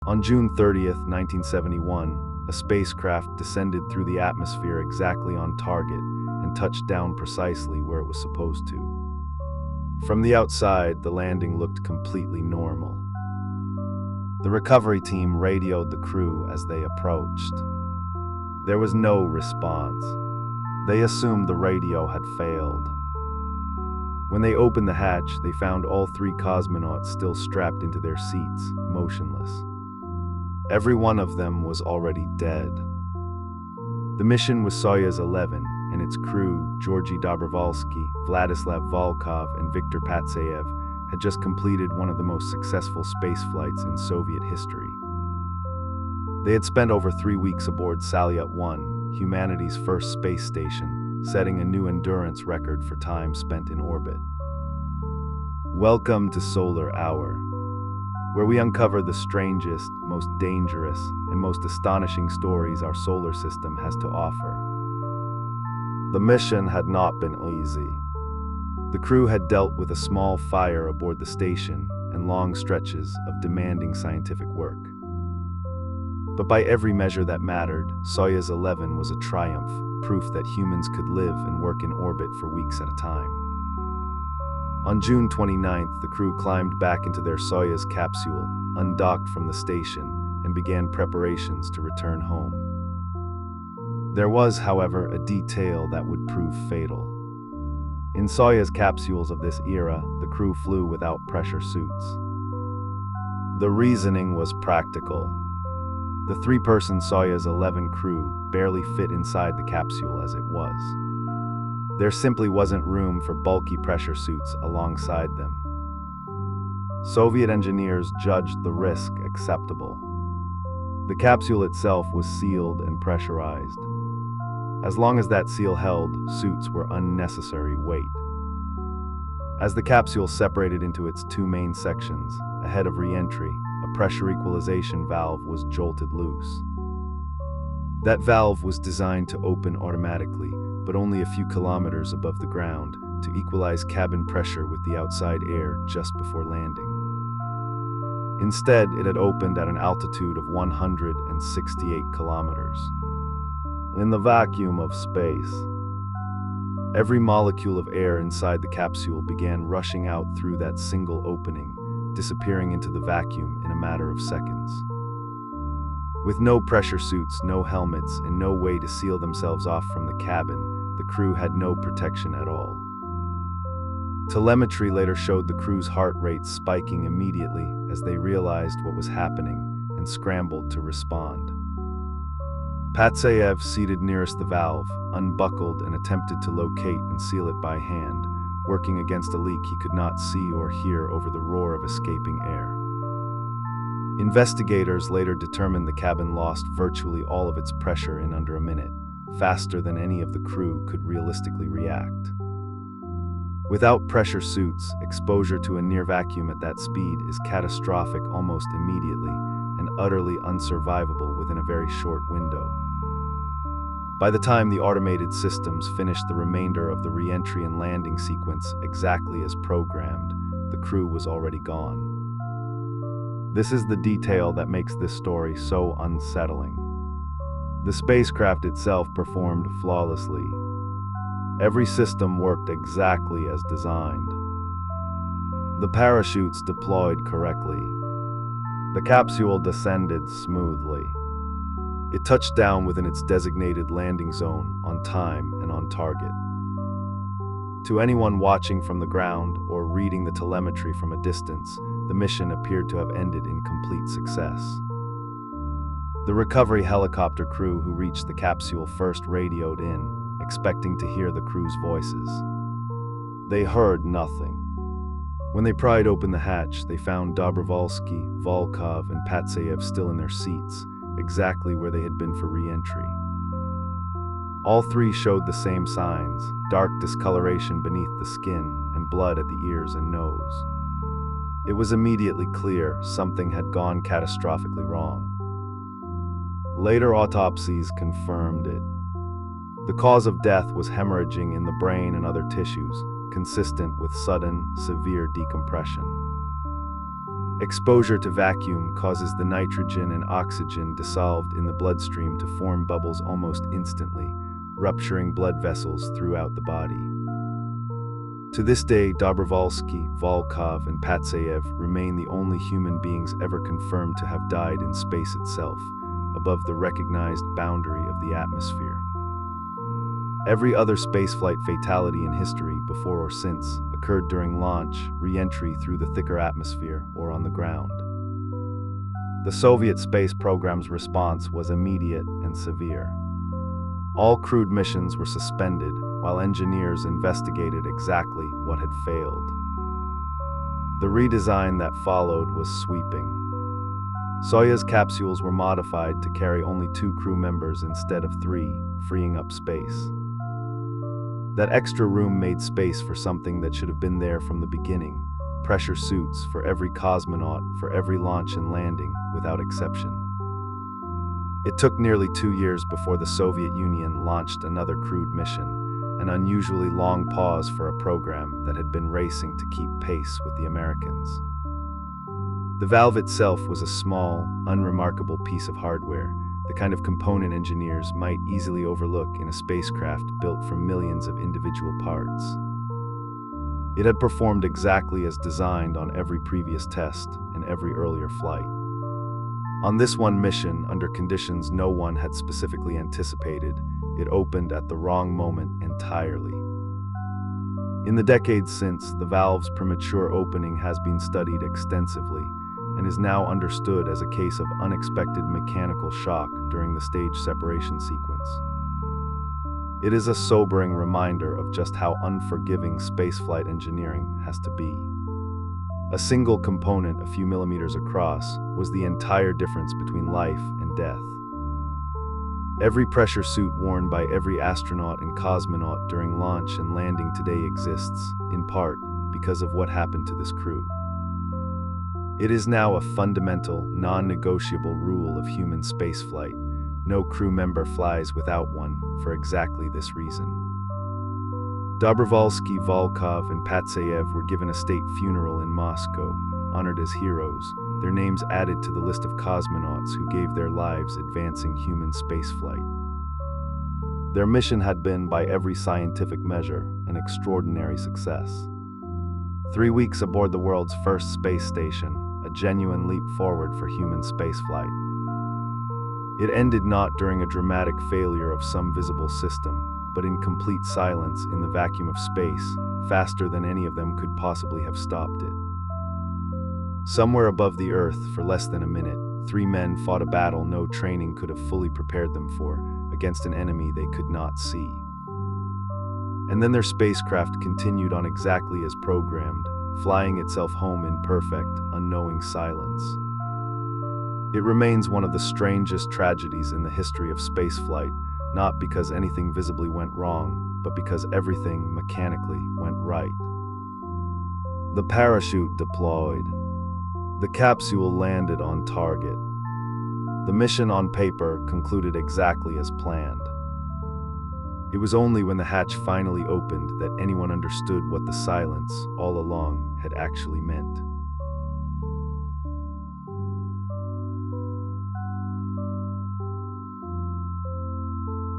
On June 30th, 1971, a spacecraft descended through the atmosphere exactly on target and touched down precisely where it was supposed to. From the outside, the landing looked completely normal. The recovery team radioed the crew as they approached. There was no response. They assumed the radio had failed. When they opened the hatch, they found all three cosmonauts still strapped into their seats, motionless. Every one of them was already dead. The mission was Soyuz 11, and its crew, Georgy Dobrovolsky, Vladislav Volkov, and Viktor Patsayev, had just completed one of the most successful space flights in Soviet history. They had spent over 3 weeks aboard Salyut-1, humanity's first space station, setting a new endurance record for time spent in orbit. Welcome to Solar Hour, where we uncover the strangest, most dangerous, and most astonishing stories our solar system has to offer. The mission had not been easy. The crew had dealt with a small fire aboard the station and long stretches of demanding scientific work. But by every measure that mattered, Soyuz 11 was a triumph, proof that humans could live and work in orbit for weeks at a time. On June 29th, the crew climbed back into their Soyuz capsule, undocked from the station, and began preparations to return home. There was, however, a detail that would prove fatal. In Soyuz capsules of this era, the crew flew without pressure suits. The reasoning was practical. The three-person Soyuz 11 crew barely fit inside the capsule as it was. There simply wasn't room for bulky pressure suits alongside them. Soviet engineers judged the risk acceptable. The capsule itself was sealed and pressurized. As long as that seal held, suits were unnecessary weight. As the capsule separated into its two main sections, ahead of reentry, a pressure equalization valve was jolted loose. That valve was designed to open automatically, but only a few kilometers above the ground, to equalize cabin pressure with the outside air just before landing. Instead, it had opened at an altitude of 168 kilometers. In the vacuum of space, every molecule of air inside the capsule began rushing out through that single opening, disappearing into the vacuum in a matter of seconds. With no pressure suits, no helmets, and no way to seal themselves off from the cabin, the crew had no protection at all. Telemetry later showed the crew's heart rate spiking immediately as they realized what was happening and scrambled to respond. Patsayev, seated nearest the valve, unbuckled and attempted to locate and seal it by hand, working against a leak he could not see or hear over the roar of escaping air. Investigators later determined the cabin lost virtually all of its pressure in under a minute, faster than any of the crew could realistically react. Without pressure suits, exposure to a near vacuum at that speed is catastrophic almost immediately and utterly unsurvivable within a very short window. By the time the automated systems finished the remainder of the re-entry and landing sequence exactly as programmed, the crew was already gone. This is the detail that makes this story so unsettling. The spacecraft itself performed flawlessly. Every system worked exactly as designed. The parachutes deployed correctly. The capsule descended smoothly. It touched down within its designated landing zone, on time and on target. To anyone watching from the ground or reading the telemetry from a distance, the mission appeared to have ended in complete success. The recovery helicopter crew who reached the capsule first radioed in, expecting to hear the crew's voices. They heard nothing. When they pried open the hatch, they found Dobrovolsky, Volkov, and Patsayev still in their seats, exactly where they had been for re-entry. All three showed the same signs: dark discoloration beneath the skin and blood at the ears and nose. It was immediately clear something had gone catastrophically wrong. Later autopsies confirmed it. The cause of death was hemorrhaging in the brain and other tissues, consistent with sudden, severe decompression. Exposure to vacuum causes the nitrogen and oxygen dissolved in the bloodstream to form bubbles almost instantly, rupturing blood vessels throughout the body. To this day, Dobrovolsky, Volkov, and Patsayev remain the only human beings ever confirmed to have died in space itself, above the recognized boundary of the atmosphere. Every other spaceflight fatality in history, before or since, occurred during launch, re-entry through the thicker atmosphere, or on the ground. The Soviet space program's response was immediate and severe. All crewed missions were suspended, while engineers investigated exactly what had failed. The redesign that followed was sweeping. Soyuz capsules were modified to carry only 2 crew members instead of 3, freeing up space. That extra room made space for something that should have been there from the beginning: pressure suits for every cosmonaut for every launch and landing, without exception. It took nearly 2 years before the Soviet Union launched another crewed mission, an unusually long pause for a program that had been racing to keep pace with the Americans. The valve itself was a small, unremarkable piece of hardware, the kind of component engineers might easily overlook in a spacecraft built from millions of individual parts. It had performed exactly as designed on every previous test and every earlier flight. On this one mission, under conditions no one had specifically anticipated, it opened at the wrong moment entirely. In the decades since, the valve's premature opening has been studied extensively, and is now understood as a case of unexpected mechanical shock during the stage separation sequence. It is a sobering reminder of just how unforgiving spaceflight engineering has to be. A single component a few millimeters across was the entire difference between life and death. Every pressure suit worn by every astronaut and cosmonaut during launch and landing today exists, in part, because of what happened to this crew. It is now a fundamental, non-negotiable rule of human spaceflight. No crew member flies without one, for exactly this reason. Dobrovolsky, Volkov, and Patsayev were given a state funeral in Moscow, honored as heroes, their names added to the list of cosmonauts who gave their lives advancing human spaceflight. Their mission had been, by every scientific measure, an extraordinary success. 3 weeks aboard the world's first space station, a genuine leap forward for human spaceflight. It ended not during a dramatic failure of some visible system, but in complete silence in the vacuum of space, faster than any of them could possibly have stopped it. Somewhere above the Earth, for less than a minute, 3 men fought a battle no training could have fully prepared them for, against an enemy they could not see. And then their spacecraft continued on exactly as programmed, flying itself home in perfect, unknowing silence. It remains one of the strangest tragedies in the history of spaceflight, not because anything visibly went wrong, but because everything mechanically went right. The parachute deployed. The capsule landed on target. The mission on paper concluded exactly as planned. It was only when the hatch finally opened that anyone understood what the silence, all along, had actually meant.